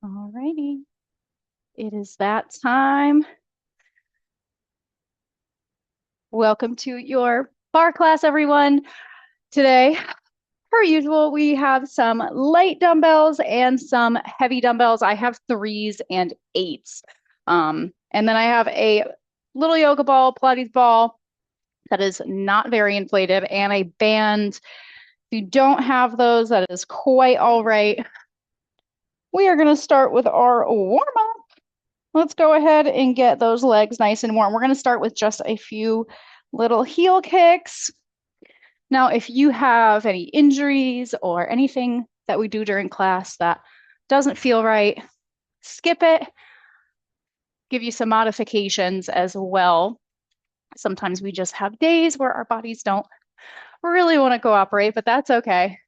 All righty. It is that time. Welcome to your bar class, everyone. Today, per usual, we have some light dumbbells and some heavy dumbbells. I have 3s and 8s. And then I have a little yoga ball, Pilates ball that is not very inflated, and a band. If you don't have those, that is quite all right. We are going to start with our warm-up. Let's go ahead and get those legs nice and warm. We're going to start with just a few little heel kicks. Now, if you have any injuries or anything that we do during class that doesn't feel right, skip it. Give you some modifications as well. Sometimes we just have days where our bodies don't really want to cooperate, but that's okay.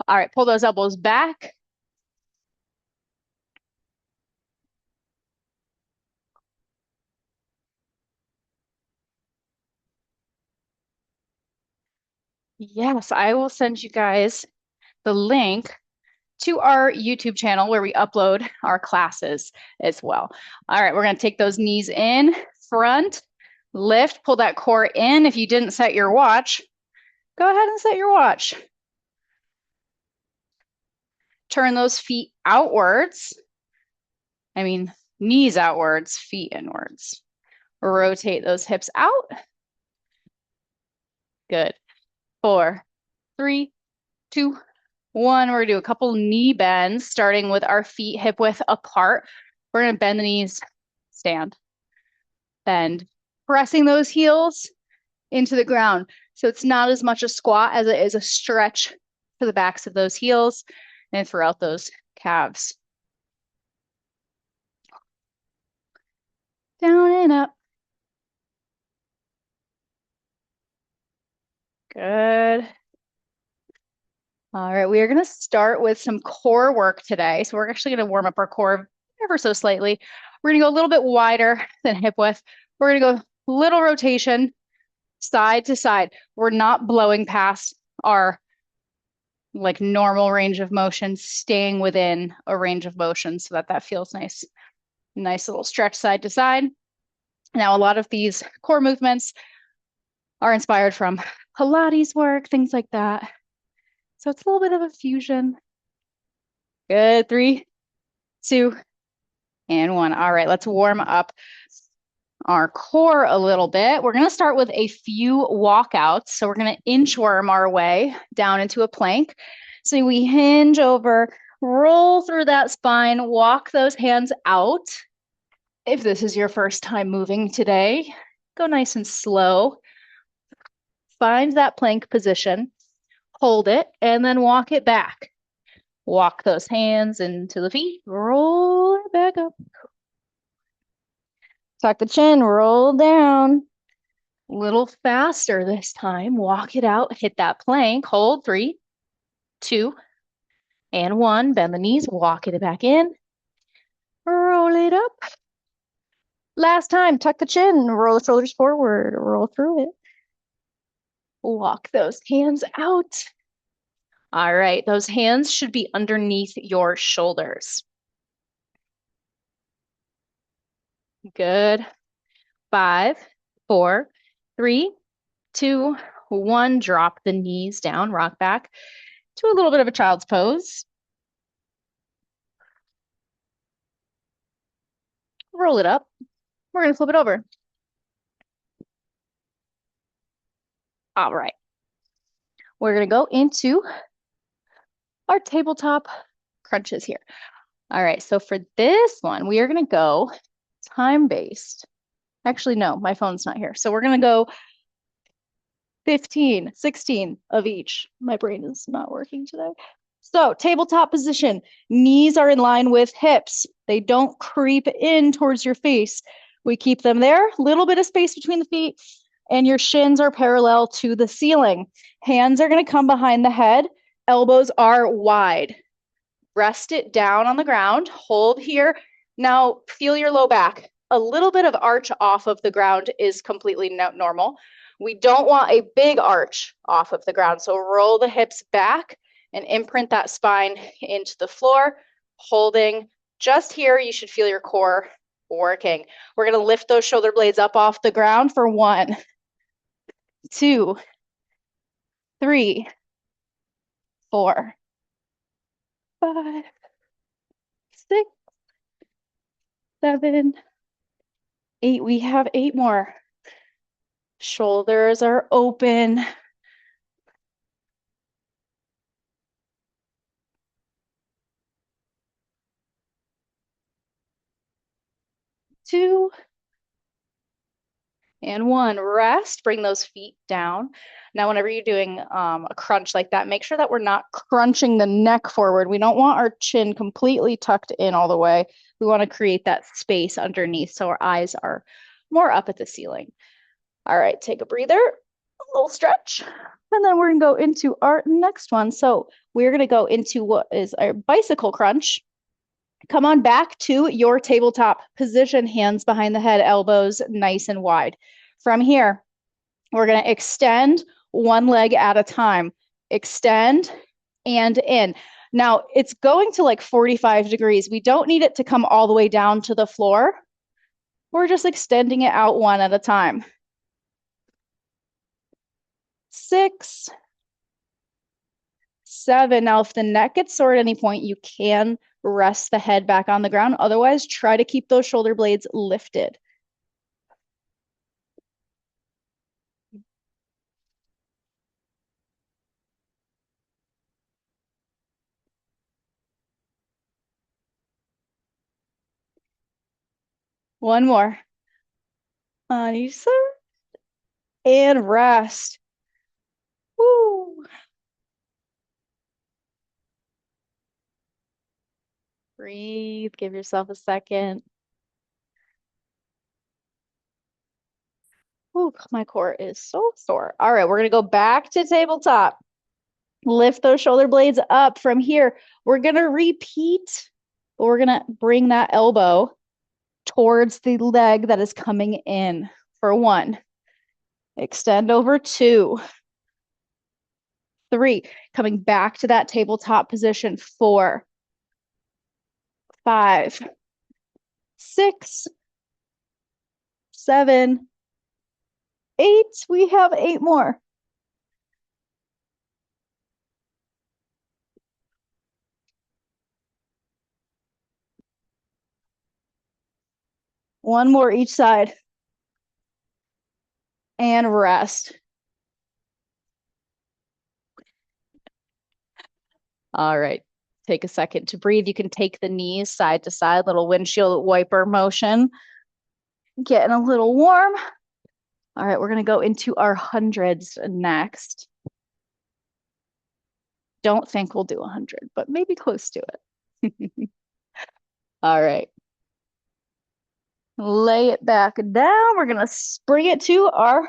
All right, pull those elbows back. Yes, I will send you guys the link to our YouTube channel where we upload our classes as well. All right, we're going to take those knees in, front, lift, pull that core in. If you didn't set your watch, go ahead and set your watch. Turn those feet outwards. I mean, knees outwards, feet inwards. Rotate those hips out. Good. 4, 3, 2, 1. We're going to do a couple knee bends, starting with our feet hip width apart. We're going to bend the knees, stand, bend, pressing those heels into the ground. So it's not as much a squat as it is a stretch to the backs of those heels and throughout those calves. Down and up. Good. All right, we are going to start with some core work today. So we're actually going to warm up our core ever so slightly. We're going to go a little bit wider than hip width. We're going to go little rotation, side to side. We're not blowing past our like normal range of motion, staying within a range of motion so that that feels nice. Nice little stretch side to side. Now, a lot of these core movements are inspired from Pilates work, things like that. So it's a little bit of a fusion. Good. 3, 2, and 1. All right, let's warm up our core a little bit. We're going to start with a few walkouts. So we're going to inchworm our way down into a plank. So we hinge over, roll through that spine, walk those hands out. If this is your first time moving today, go nice and slow. Find that plank position, hold it, and then walk it back. Walk those hands into the feet, roll it back up. Tuck the chin, roll down. A little faster this time. Walk it out, hit that plank, hold 3, 2, and 1. Bend the knees, walk it back in. Roll it up. Last time, tuck the chin, roll the shoulders forward, roll through it. Walk those hands out. All right, those hands should be underneath your shoulders. Good. 5, 4, 3, 2, 1. Drop the knees down, rock back to a little bit of a child's pose. Roll it up. We're going to flip it over. All right. We're going to go into our tabletop crunches here. All right, so for this one, we are going to go time-based. Actually, no, my phone's not here. So we're going to go 15, 16 of each. My brain is not working today. So tabletop position, knees are in line with hips. They don't creep in towards your face. We keep them there, little bit of space between the feet, and your shins are parallel to the ceiling. Hands are going to come behind the head. Elbows are wide. Rest it down on the ground. Hold here. Now feel your low back. A little bit of arch off of the ground is completely normal. We don't want a big arch off of the ground. So roll the hips back and imprint that spine into the floor. holding just here. You should feel your core working. We're going to lift those shoulder blades up off the ground for 1, 2, 3, 4, 5, 6, 7, 8. We have 8 more. Shoulders are open. 2 and 1. Rest. Bring those feet down. Now, whenever you're doing a crunch like that, make sure that we're not crunching the neck forward. We don't want our chin completely tucked in all the way. We want to create that space underneath so our eyes are more up at the ceiling. All right, take a breather, a little stretch, and then we're going to go into our next one. So we're going to go into what is our bicycle crunch. Come on back to your tabletop position, hands behind the head, elbows nice and wide. From here, we're going to extend one leg at a time. Extend and in. Now, it's going to like 45 degrees. We don't need it to come all the way down to the floor. We're just extending it out one at a time. 6, 7. Now, if the neck gets sore at any point, you can rest the head back on the ground. Otherwise, try to keep those shoulder blades lifted. 1 more. On each side. And rest. Woo. Breathe. Give yourself a second. Ooh, my core is so sore. All right, we're going to go back to tabletop. Lift those shoulder blades up. From here, we're going to repeat. We're going to bring that elbow towards the leg that is coming in for 1. Extend over 2, 3. Coming back to that tabletop position. 4, 5, 6, 7, 8. We have 8 more. One more each side. And rest. All right. Take a second to breathe. You can take the knees side to side, little windshield wiper motion. Getting a little warm. All right, we're going to go into our hundreds next. Don't think we'll do 100, but maybe close to it. All right. Lay it back down. We're going to bring it to our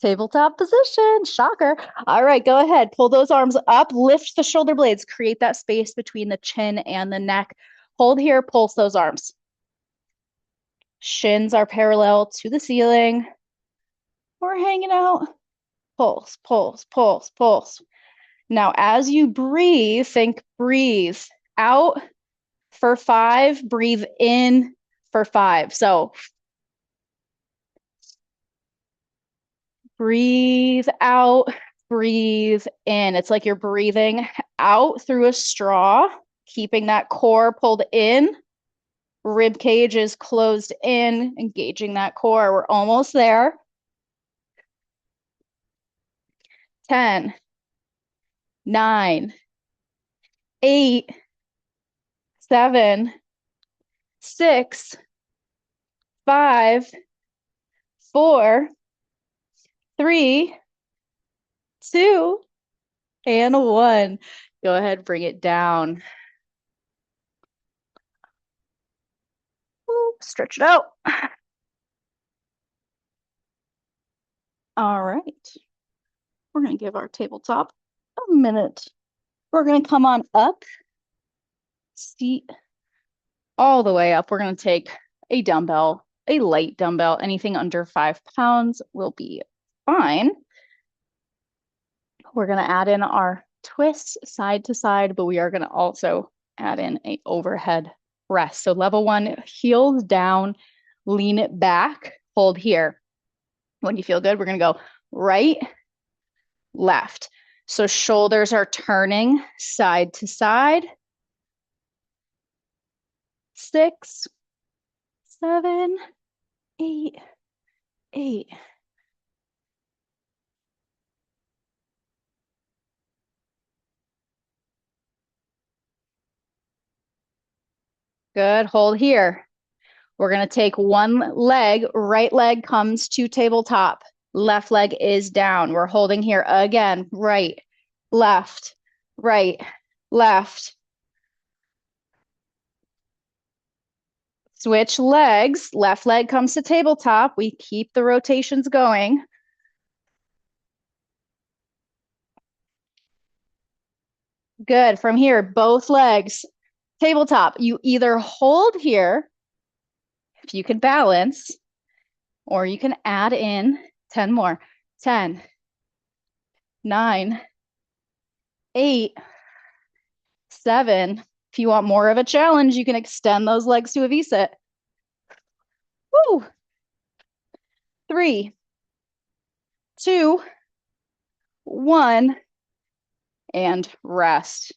tabletop position. Shocker. All right, go ahead. Pull those arms up. Lift the shoulder blades. Create that space between the chin and the neck. Hold here. Pulse those arms. Shins are parallel to the ceiling. We're hanging out. Pulse, pulse, pulse, pulse. Now, as you breathe, think breathe out for 5, breathe in for 5. So breathe out, breathe in. It's like you're breathing out through a straw, keeping that core pulled in. Rib cage is closed in, engaging that core. We're almost there. 10, 9, 8, 7, 6, 5, 4, 3, 2, and 1. Go ahead, bring it down. Ooh, stretch it out. All right. We're going to give our tabletop a minute. We're going to come on up, seat all the way up. We're going to take a dumbbell, a light dumbbell. Anything under 5 pounds will be fine. We're going to add in our twists side to side, but we are going to also add in a overhead press. So level one, heels down, lean it back, hold here. When you feel good, we're gonna go right, left. So shoulders are turning side to side. 6, 7, 8, 8. Good, hold here. We're gonna take one leg, right leg comes to tabletop. Left leg is down. We're holding here again, right, left, right, left. Switch legs, left leg comes to tabletop. We keep the rotations going. Good, from here, both legs, tabletop. You either hold here, if you can balance, or you can add in 10 more. 10, 9, 8, 7. If you want more of a challenge, you can extend those legs to a V-sit. Woo! 3, 2, 1, and rest.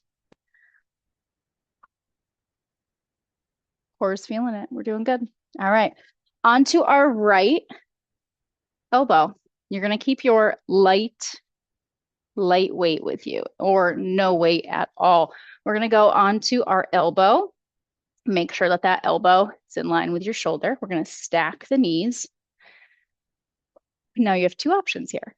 Core's feeling it. We're doing good. All right. Onto our right elbow. You're going to keep your light weight with you, or no weight at all. We're going to go onto our elbow. Make sure that that elbow is in line with your shoulder. We're going to stack the knees. Now you have two options here.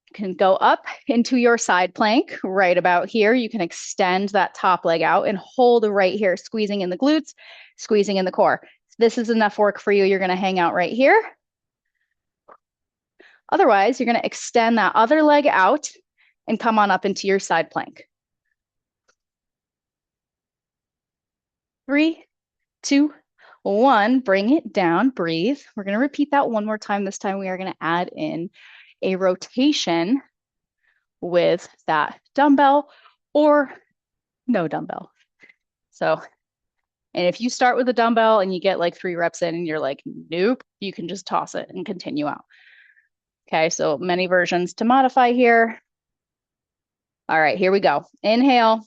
You can go up into your side plank right about here. You can extend that top leg out and hold right here, squeezing in the glutes, squeezing in the core. If this is enough work for you, you're going to hang out right here. Otherwise, you're going to extend that other leg out and come on up into your side plank. 3, 2, 1, bring it down, breathe. We're going to repeat that one more time. This time we are going to add in a rotation with that dumbbell or no dumbbell. So, and if you start with a dumbbell and you get like 3 reps in and you're like, nope, you can just toss it and continue out. Okay, so many versions to modify here. All right, here we go. Inhale.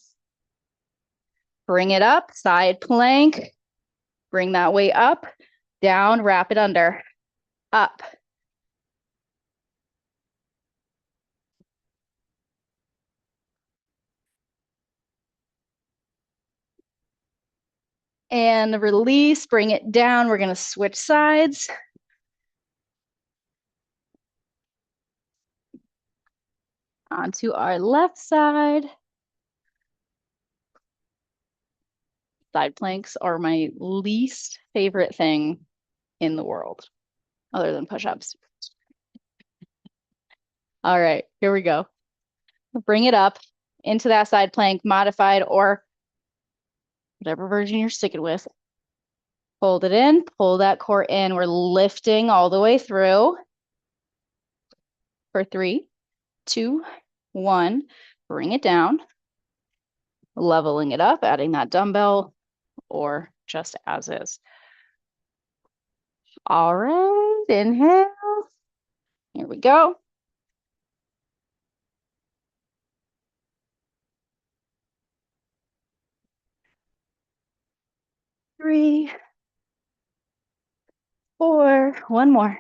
Bring it up, side plank. Bring that weight up, down, wrap it under, up. And release, bring it down. We're going to switch sides. Onto our left side. Side planks are my least favorite thing in the world, other than push-ups. All right, here we go. Bring it up into that side plank, modified or whatever version you're sticking with. Hold it in, pull that core in. We're lifting all the way through. For 3, 2, 1, bring it down. Leveling it up, adding that dumbbell or just as is. All right, inhale. Here we go. 3, 4, one more.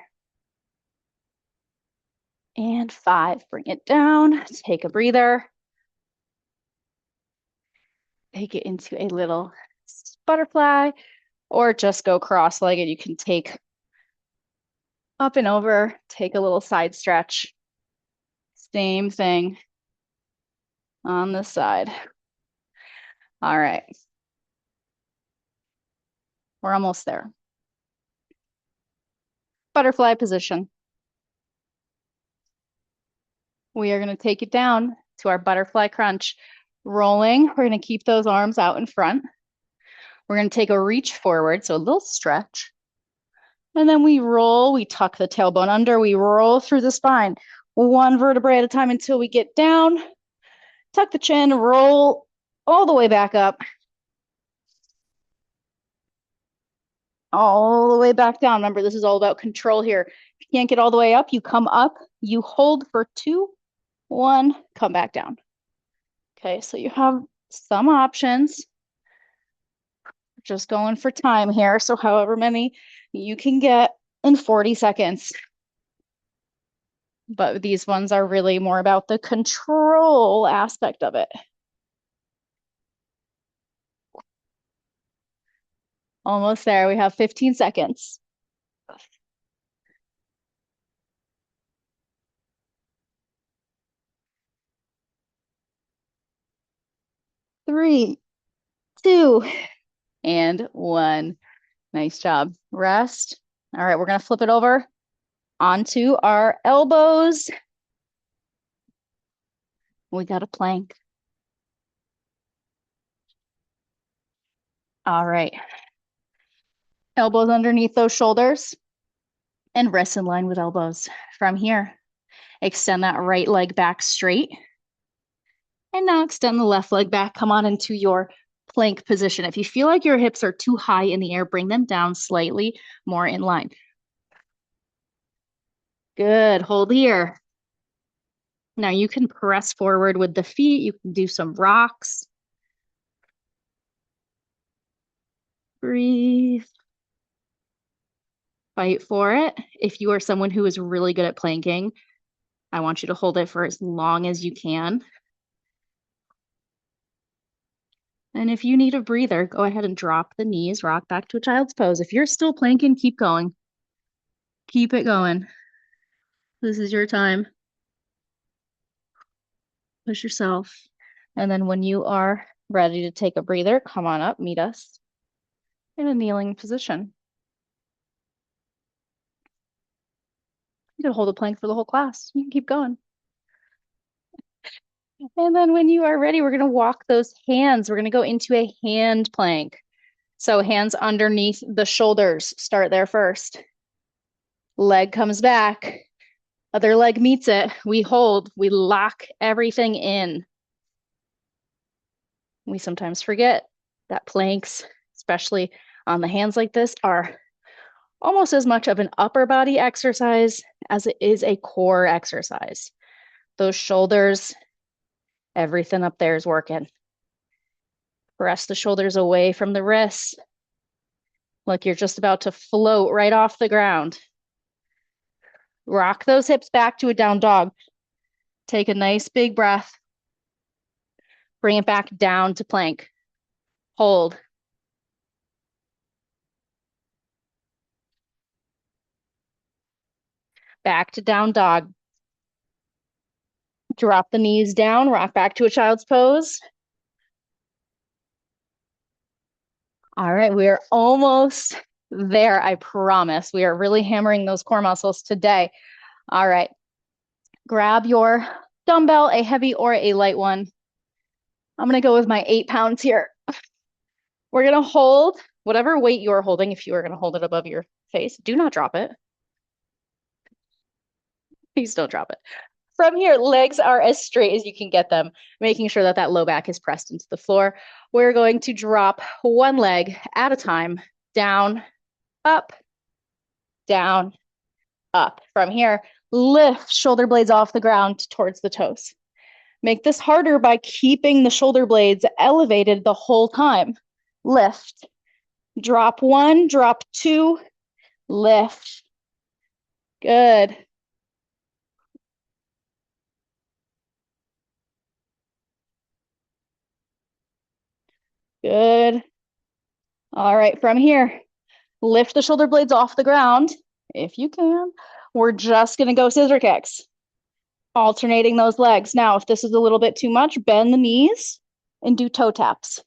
And 5, bring it down, take a breather. Take it into a little butterfly or just go cross-legged. You can take up and over, take a little side stretch. Same thing on this side. All right. We're almost there. Butterfly position. We are going to take it down to our butterfly crunch. Rolling, we're going to keep those arms out in front. We're going to take a reach forward, so a little stretch. And then we roll, we tuck the tailbone under, we roll through the spine, one vertebrae at a time until we get down. Tuck the chin, roll all the way back up. all the way back down. Remember, this is all about control here. If you can't get all the way up, you come up, you hold for 2, 1, come back down. Okay, so you have some options. Just going for time here. So however many you can get in 40 seconds. But these ones are really more about the control aspect of it. Almost there. We have 15 seconds. 3, 2, and 1. Nice job. Rest. All right, we're going to flip it over onto our elbows. We got a plank. All right. Elbows underneath those shoulders and wrists in line with elbows. From here, extend that right leg back straight. And now extend the left leg back. Come on into your plank position. If you feel like your hips are too high in the air, bring them down slightly more in line. Good. Hold here. Now you can press forward with the feet. You can do some rocks. Breathe. Fight for it. If you are someone who is really good at planking, I want you to hold it for as long as you can. And if you need a breather, go ahead and drop the knees, rock back to a child's pose. If you're still planking, keep going. Keep it going. This is your time. Push yourself. And then when you are ready to take a breather, come on up, meet us in a kneeling position. You can hold a plank for the whole class. You can keep going. And then when you are ready, we're going to walk those hands. We're going to go into a hand plank. So hands underneath the shoulders. Start there first. Leg comes back. Other leg meets it. We hold. We lock everything in. We sometimes forget that planks, especially on the hands like this, are almost as much of an upper body exercise as it is a core exercise. Those shoulders, everything up there is working. Press the shoulders away from the wrists. Like you're just about to float right off the ground. Rock those hips back to a down dog. Take a nice big breath. Bring it back down to plank. Hold. Back to down dog. Drop the knees down, rock back to a child's pose. All right, we are almost there, I promise. We are really hammering those core muscles today. All right, grab your dumbbell, a heavy or a light one. I'm gonna go with my 8 pounds here. We're gonna hold whatever weight you're holding. If you are gonna hold it above your face, do not drop it. Please don't drop it. From here, legs are as straight as you can get them, making sure that that low back is pressed into the floor. We're going to drop one leg at a time, down, up, down, up. From here, lift shoulder blades off the ground towards the toes. Make this harder by keeping the shoulder blades elevated the whole time. Lift. Drop 1, drop 2, lift. Good. Good. All right, from here, lift the shoulder blades off the ground if you can. We're just going to go scissor kicks, alternating those legs. Now, if this is a little bit too much, bend the knees and do toe taps.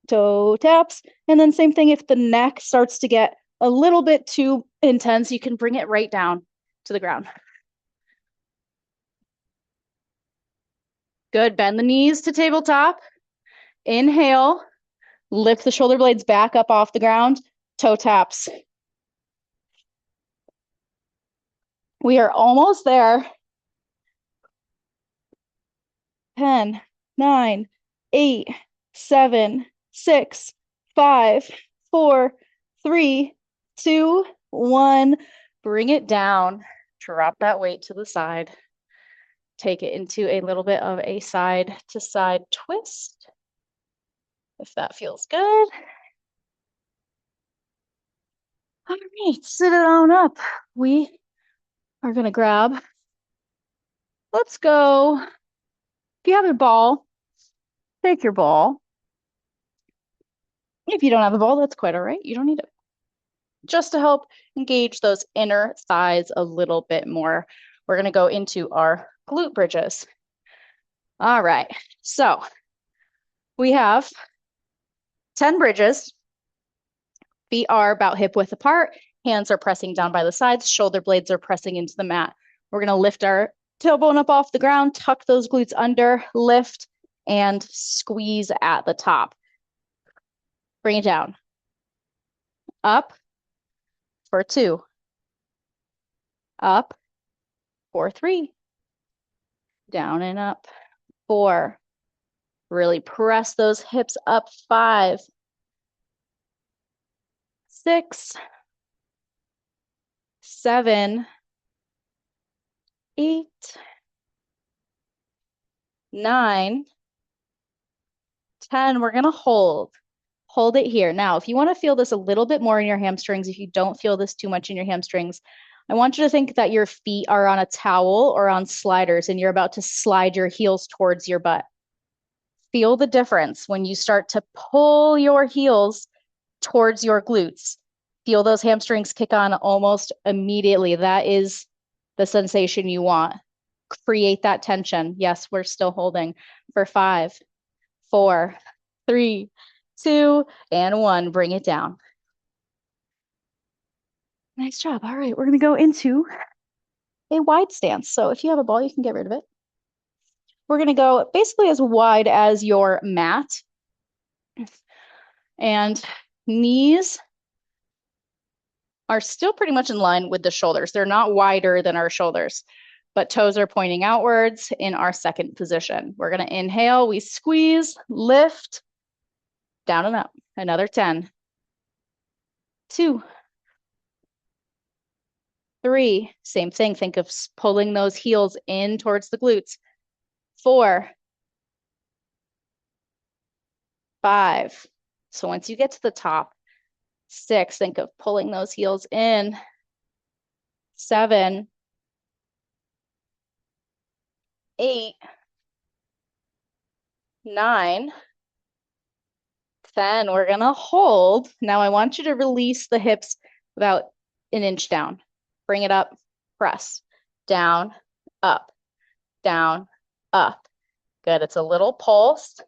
Toe taps. And then same thing, if the neck starts to get a little bit too intense, you can bring it right down to the ground. Good. Bend the knees to tabletop. Inhale. Lift the shoulder blades back up off the ground. Toe taps. We are almost there. 10, 9, 8, 7, 6, 5, 4, 3, 2, 1. Bring it down. Drop that weight to the side. Take it into a little bit of a side to side twist, if that feels good. All right, sit it on up. We are going to grab, let's go. If you have a ball, take your ball. If you don't have a ball, that's quite all right. You don't need it. Just to help engage those inner thighs a little bit more, we're going to go into our glute bridges. All right, so we have 10 bridges. Feet are about hip width apart. Hands are pressing down by the sides. Shoulder blades are pressing into the mat. We're going to lift our tailbone up off the ground, tuck those glutes under, lift, and squeeze at the top. Bring it down. Up for 2. Up for 3. Down and up. 4. Really press those hips up. 5. 6. 7. 8. 9. 10. We're going to hold. Hold it here. Now, if you want to feel this a little bit more in your hamstrings, if you don't feel this too much in your hamstrings, I want you to think that your feet are on a towel or on sliders and you're about to slide your heels towards your butt. Feel the difference when you start to pull your heels towards your glutes. Feel those hamstrings kick on almost immediately. That is the sensation you want. Create that tension. Yes, we're still holding for 5, 4, 3, 2, and 1. Bring it down. Nice job. All right, we're going to go into a wide stance. So if you have a ball, you can get rid of it. We're going to go basically as wide as your mat. And knees are still pretty much in line with the shoulders. They're not wider than our shoulders, but toes are pointing outwards in our second position. We're going to inhale, we squeeze, lift, down and up. Another 10. 2. 3. Same thing. Think of pulling those heels in towards the glutes. 4. 5. So once you get to the top, 6, think of pulling those heels in. 7. 8. 9. 10. We're going to hold. Now I want you to release the hips about an inch down. Bring it up, press, down, up, down, up. Good. It's a little pulse.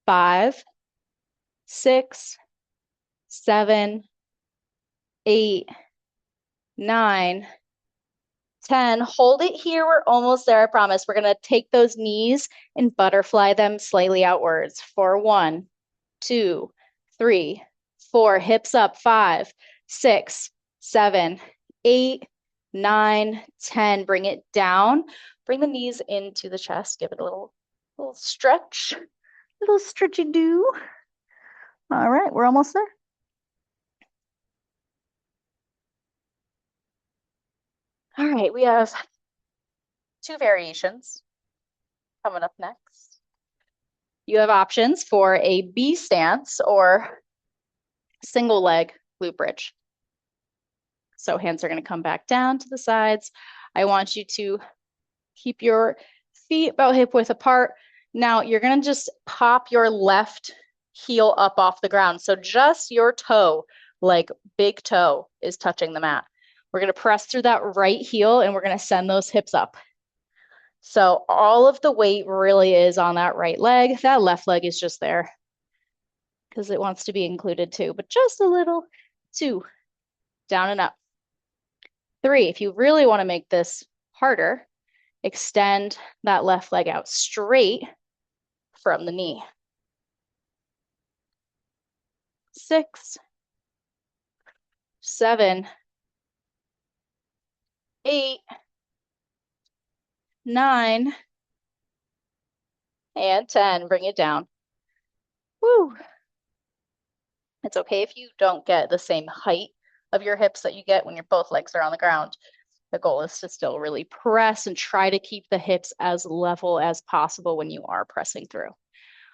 5, 6, 7, 8, 9, 10. Hold it here. We're almost there, I promise. We're going to take those knees and butterfly them slightly outwards for 1, 2, 3, 4. Hips up. 5, 6, 7, 8, 9, 10. Bring it down. Bring the knees into the chest. Give it a little stretch. A little stretchy do. All right, we're almost there. All right, we have 2 variations coming up next. You have options for a B stance or single leg glute bridge. So hands are going to come back down to the sides. I want you to keep your feet about hip width apart. Now you're going to just pop your left heel up off the ground. So just your toe, like big toe, is touching the mat. We're going to press through that right heel and we're going to send those hips up. So all of the weight really is on that right leg. That left leg is just there because it wants to be included too, but just a little. 2, down and up. 3, if you really want to make this harder, extend that left leg out straight from the knee. 6, 7, 8, 9, and 10. Bring it down. Woo. It's okay if you don't get the same height of your hips that you get when your both legs are on the ground. The goal is to still really press and try to keep the hips as level as possible when you are pressing through.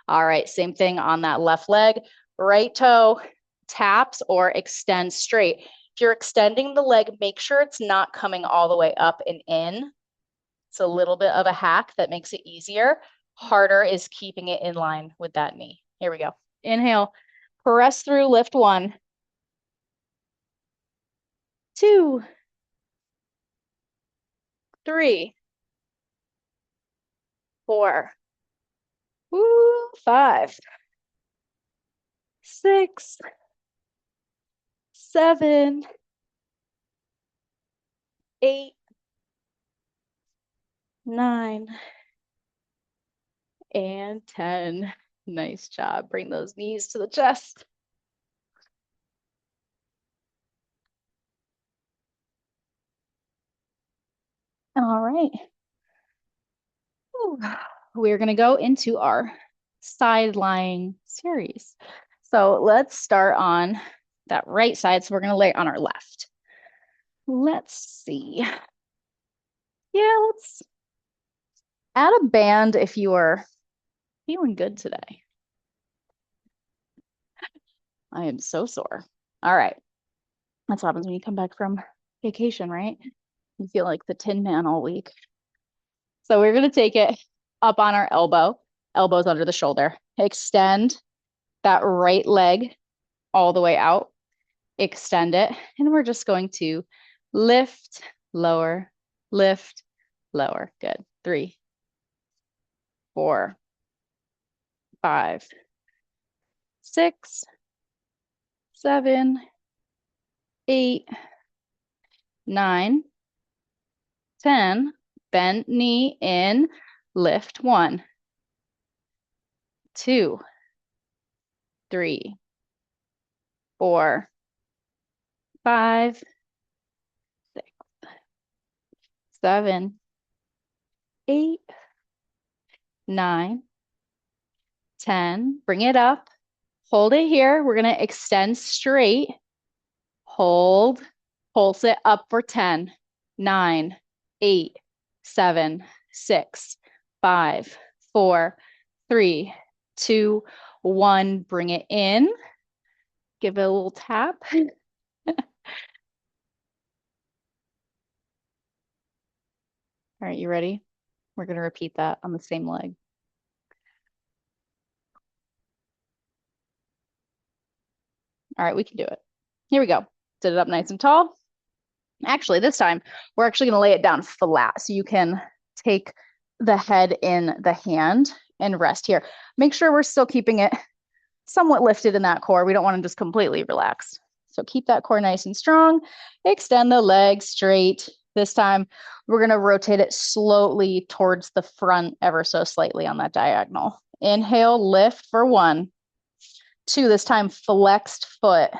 All right, same thing on that left leg. Right toe taps or extends straight. If you're extending the leg, make sure it's not coming all the way up and in. It's a little bit of a hack that makes it easier. Harder is keeping it in line with that knee. Here we go. Inhale, press through, lift 1, 2, 3, 4, 5, 6, 7, 8, 9, and 10. Nice job. Bring those knees to the chest. All right. We're going to go into our side lying series. So let's start on that right side. So we're going to lay on our left. Let's see. Yeah, let's add a band if you are feeling good today. I am so sore. All right. That's what happens when you come back from vacation, right? You feel like the Tin Man all week. So we're going to take it up on our elbow, elbows under the shoulder. Extend that right leg all the way out. Extend it. And we're just going to lift, lower, lift, lower. Good. 3, 4, 5, 6, 7, 8, 9, 10. Bend knee in, lift 1, 2, 3, 4, 5, 6, 7, 8, 9, 10. Bring it up. Hold it here. We're going to extend straight. Hold. Pulse it up for 10, 9, 8, 7, 6, 5, 4, 3, 2, 1. Bring it in. Give it a little tap. All right, you ready? We're going to repeat that on the same leg. All right, we can do it. Here we go. Sit it up nice and tall. Actually, this time, we're actually going to lay it down flat so you can take the head in the hand and rest here. Make sure we're still keeping it somewhat lifted in that core. We don't want to just completely relax. So keep that core nice and strong. Extend the legs straight. This time, we're going to rotate it slowly towards the front ever so slightly on that diagonal. Inhale, lift for 1, 2, this time flexed foot.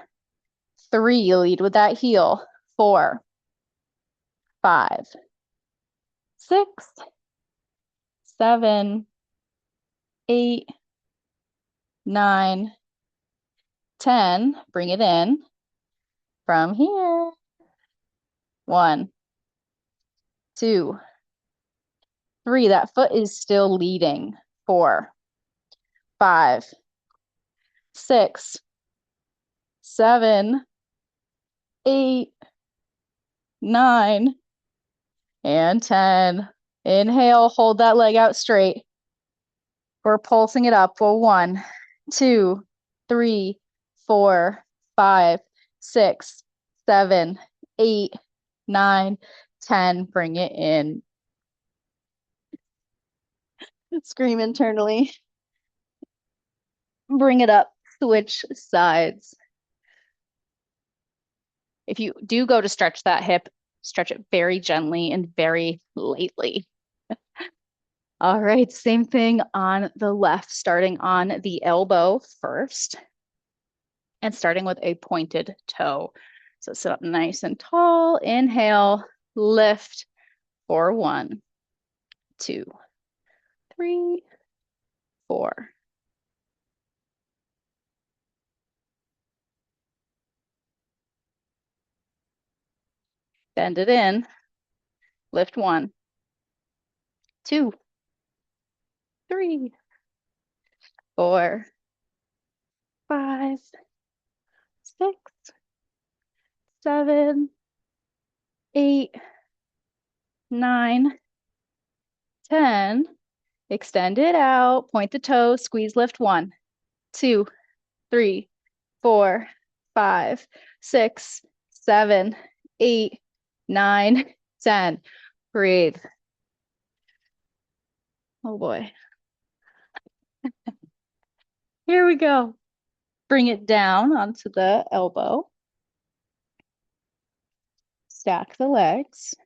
3, lead with that heel. 4, 5, 6, 7, 8, 9, 10. Bring it in from here. 1, 2, 3. That foot is still leading. 4, 5, 6, 7, 8, 9, and 10. Inhale, hold that leg out straight. We're pulsing it up for 1, 2, 3, 4, 5, 6, 7, 8, 9, 10. Bring it in. Scream internally. Bring it up. Switch sides. If you do go to stretch that hip, stretch it very gently and very lightly. All right, same thing on the left, starting on the elbow first and starting with a pointed toe. So sit up nice and tall. Inhale, lift for 1, 2, 3, 4, Bend it in. Lift 1, 2, 3, 4, 5, 6, 7, 8, 9, 10. Extend it out. Point the toes. Squeeze, lift 1, 2, 3, 4, 5, 6, 7, 8, 9, 10. Breathe. Oh boy. Here we go. Bring it down onto the elbow. Stack the legs.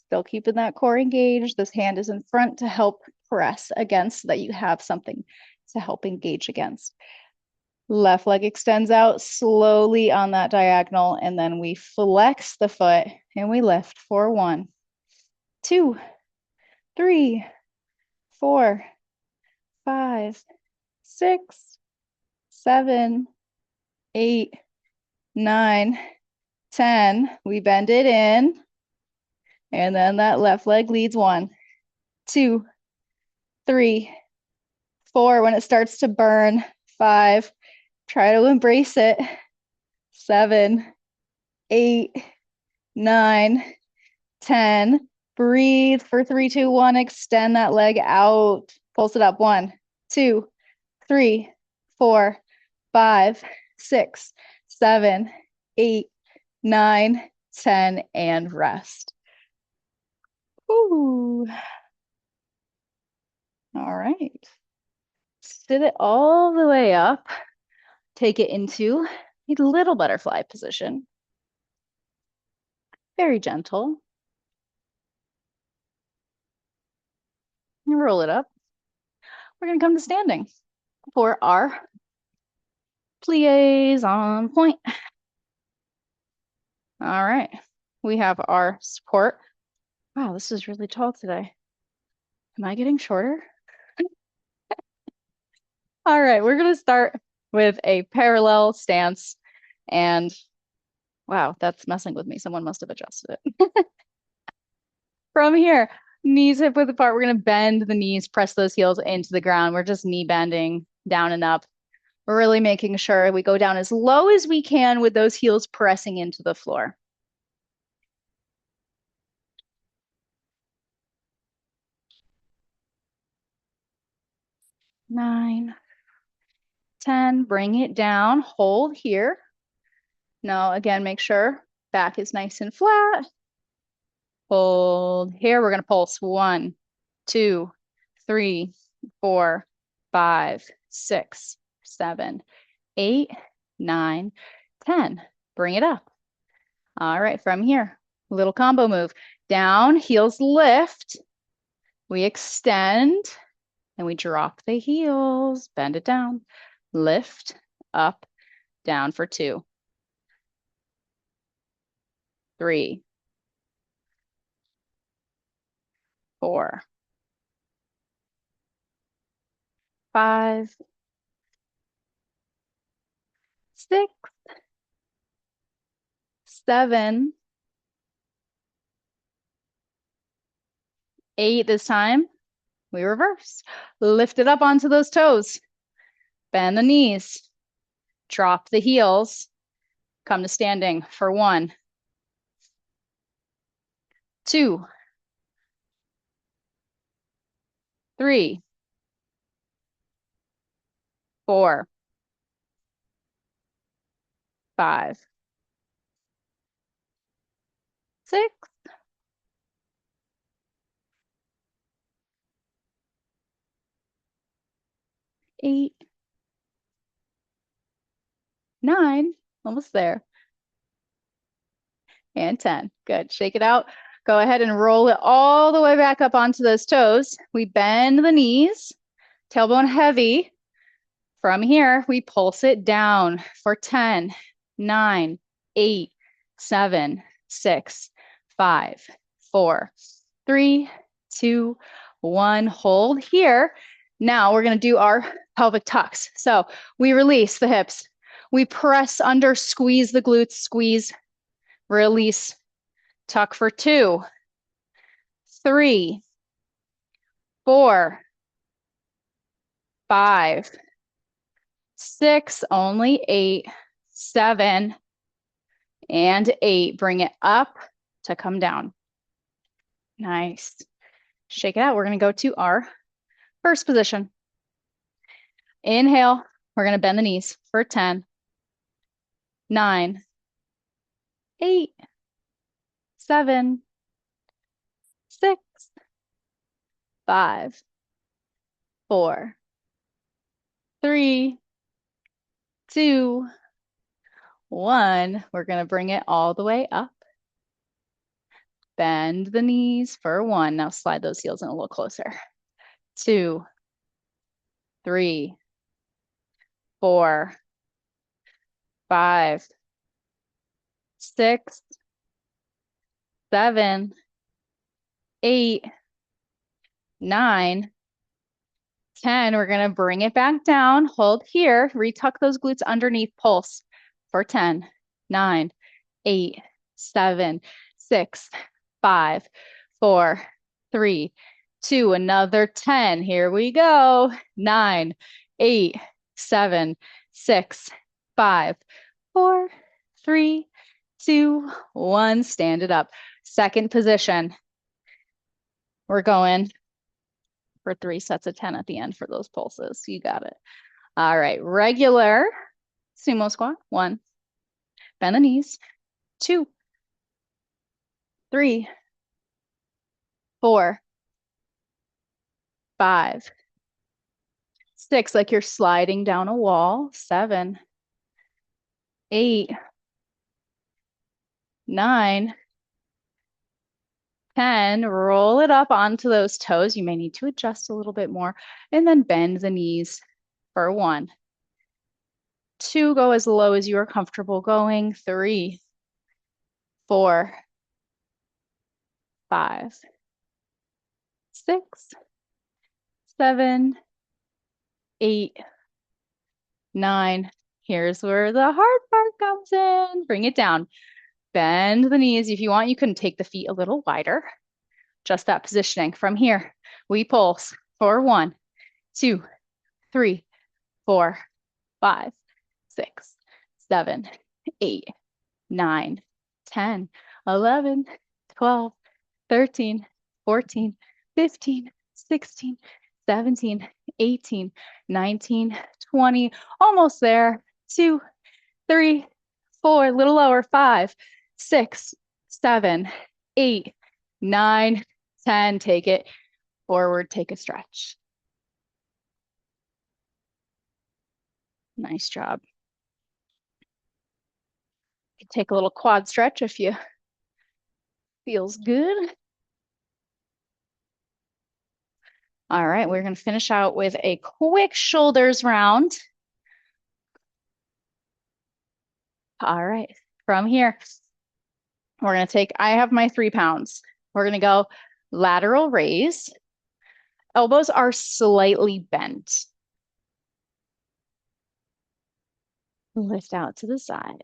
Still keeping that core engaged. This hand is in front to help press against so that you have something to help engage against. Left leg extends out slowly on that diagonal, and then we flex the foot and we lift for 1, 2, 3, 4, 5, 6, 7, 8, 9, 10. We bend it in, and then that left leg leads 1, 2, 3, 4. When it starts to burn, 5. Try to embrace it. 7, 8, 9, 10. Breathe for 3, 2, 1. Extend that leg out. Pulse it up. 1, 2, 3, 4, 5, 6, 7, 8, 9, 10, and rest. Ooh. All right. Sit it all the way up. Take it into a little butterfly position. Very gentle. And roll it up. We're going to come to standing for our plies on point. All right. We have our support. Wow, this is really tall today. Am I getting shorter? All right, we're going to start with a parallel stance. And wow, that's messing with me. Someone must have adjusted it. From here, knees hip width apart. We're going to bend the knees, press those heels into the ground. We're just knee bending down and up. We're really making sure we go down as low as we can with those heels pressing into the floor. 9, 10, bring it down, hold here. Now, again, make sure back is nice and flat. Hold here. We're going to pulse 1, 2, 3, 4, 5, 6, 7, 8, 9, 10. Bring it up. All right, from here, little combo move. Down, heels lift. We extend and we drop the heels. Bend it down. Lift, up, down for 2, 3, 4, 5, 6, 7, 8. This time, we reverse. Lift it up onto those toes. Bend the knees. Drop the heels. Come to standing for 1, 2, 3, 4, 5, 6, 8, 9, almost there, and 10. Good. Shake it out. Go ahead and roll it all the way back up onto those toes. We bend the knees, tailbone heavy. From here, we pulse it down for 10, 9, 8, 7, 6, 5, 4, 3, 2, 1. Hold here. Now we're going to do our pelvic tucks. So we release the hips. We press under, squeeze the glutes, squeeze. Release. Tuck for 2, 3, 4, 5, 6, only 8, 7, and 8. Bring it up to come down. Nice. Shake it out. We're going to go to our first position. Inhale. We're going to bend the knees for 10, 9, 8, 7, 6, 5, 4, 3, 2, 1. We're going to bring it all the way up. Bend the knees for 1. Now slide those heels in a little closer. 2, 3, 4, 5, 6, 7, 8, 9, 10. We're going to bring it back down. Hold here. Retuck those glutes underneath. Pulse for 10, 9, 8, 7, 6, 5, 4, 3, 2. Another 10. Here we go. 9, 8, 7, 6, 5, 4, 3, 2, 1. Stand it up. Second position. We're going for 3 sets of 10 at the end for those pulses. You got it. All right. Regular sumo squat. 1. Bend the knees. 2, 3, 4, 5, 6, like you're sliding down a wall. 7, 8, 9, 10. Roll it up onto those toes. You may need to adjust a little bit more. And then bend the knees for 1. 2, go as low as you are comfortable going. 3, 4, 5, 6, 7, 8, 9. Here's where the hard part comes in. Bring it down. Bend the knees. If you want, you can take the feet a little wider. Just that positioning. From here, we pulse for 1, 2, 3, 4, 5, 6, 7, 8, 9, 10, 11, 12, 13, 14, 15, 16, 17, 18, 19, 20. Almost there. 2, 3, 4, a little lower. 5, 6, 7, 8, 9, 10. Take it forward. Take a stretch. Nice job. Take a little quad stretch if you feels good. All right, we're going to finish out with a quick shoulders round. All right, from here, we're going to take, I have my 3 pounds. We're going to go lateral raise. Elbows are slightly bent. Lift out to the side.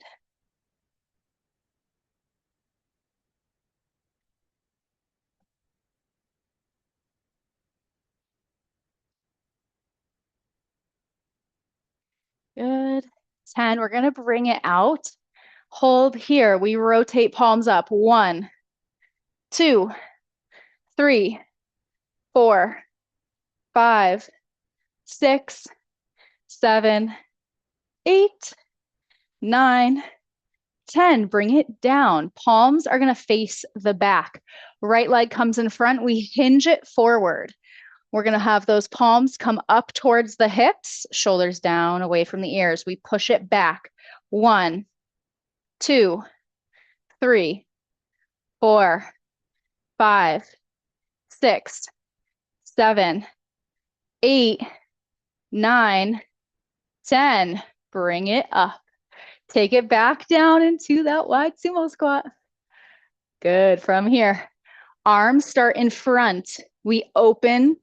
Good. 10, we're going to bring it out. Hold here. We rotate palms up. 1, 2, 3, 4, 5, 6, 7, 8, 9, 10. Bring it down. Palms are going to face the back. Right leg comes in front. We hinge it forward. We're going to have those palms come up towards the hips, shoulders down, away from the ears. We push it back. 1, 2, 3, 4, 5, 6, 7, 8, 9, 10. Bring it up. Take it back down into that wide sumo squat. Good. From here, arms start in front. We open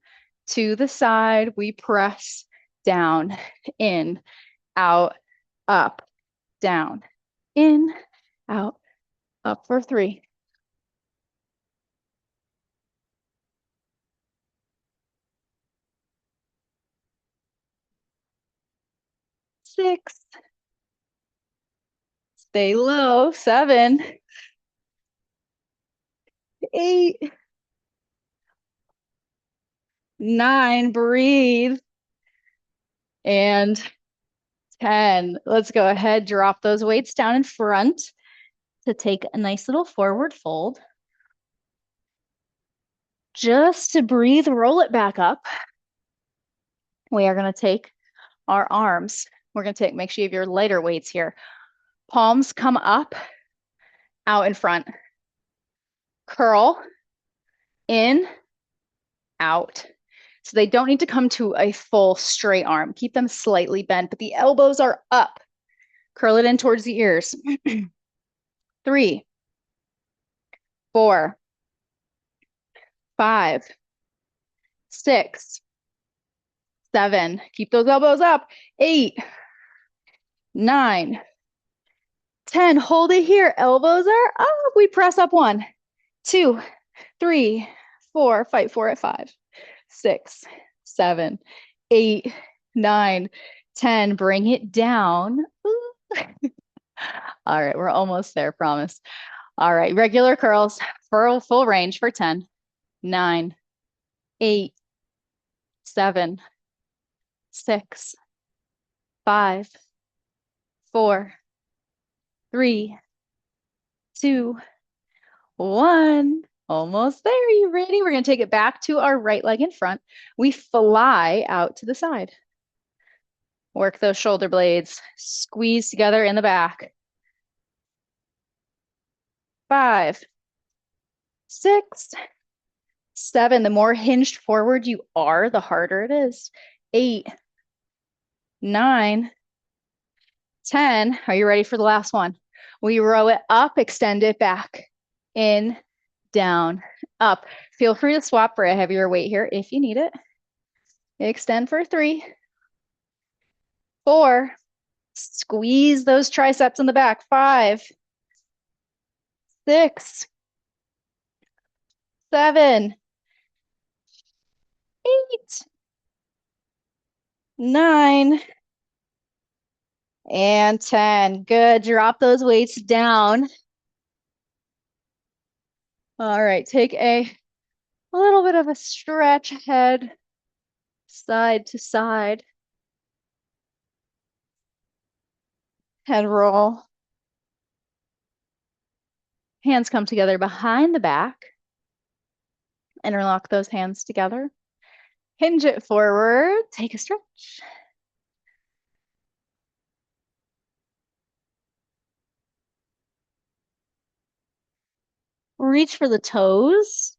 to the side. We press down, in, out, up, down, in, out, Up for 3. 6. Stay low. 7. 8. 9. Breathe. And 10. Let's go ahead, drop those weights down in front to take a nice little forward fold. Just to breathe, roll it back up. We are going to take our arms. We're going to make sure you have your lighter weights here. Palms come up, out in front. Curl, in, out. So they don't need to come to a full straight arm. Keep them slightly bent, but the elbows are up. Curl it in towards the ears. 3, 4, 5, 6, 7. Keep those elbows up. 8, 9, 10. Hold it here. Elbows are up. We press up. 1, 2, 3, 4. Fight for it. 5, 6, 7, 8, 9, 10. Bring it down. All right, we're almost there, promise. All right, regular curls for full range for 10, 9, 8, 7, 6, 5, 4, 3, 2, 1. Almost there. You ready? We're going to take it back to our right leg in front. We fly out to the side. Work those shoulder blades. Squeeze together in the back. 5, 6, 7. The more hinged forward you are, the harder it is. 8, 9, 10. Are you ready for the last one? We row it up, extend it back. In, down, up. Feel free to swap for a heavier weight here if you need it. Extend for 3, 4. Squeeze those triceps in the back. 5, 6, 7, 8, 9, and 10. Good. Drop those weights down. All right. Take a little bit of a stretch, head side to side. Head roll. Hands come together behind the back. Interlock those hands together. Hinge it forward. Take a stretch. Reach for the toes.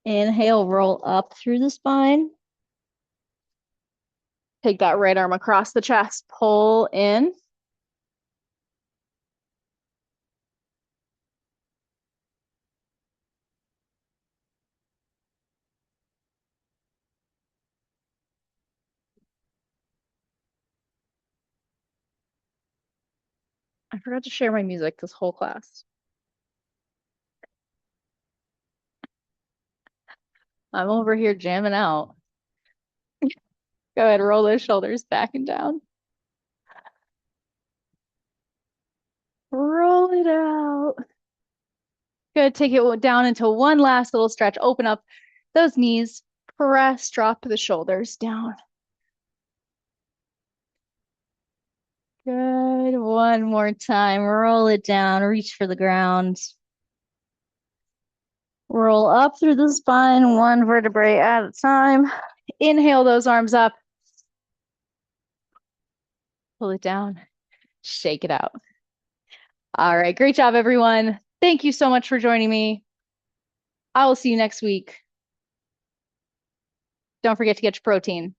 Inhale, roll up through the spine. Take that right arm across the chest. Pull in. I forgot to share my music this whole class. I'm over here jamming out. Go ahead, roll those shoulders back and down. Roll it out. Good. Take it down into one last little stretch. Open up those knees. Press, drop the shoulders down. Good. One more time. Roll it down. Reach for the ground. Roll up through the spine, one vertebrae at a time. Inhale those arms up. Pull it down. Shake it out. All right. Great job, everyone. Thank you so much for joining me. I will see you next week. Don't forget to get your protein.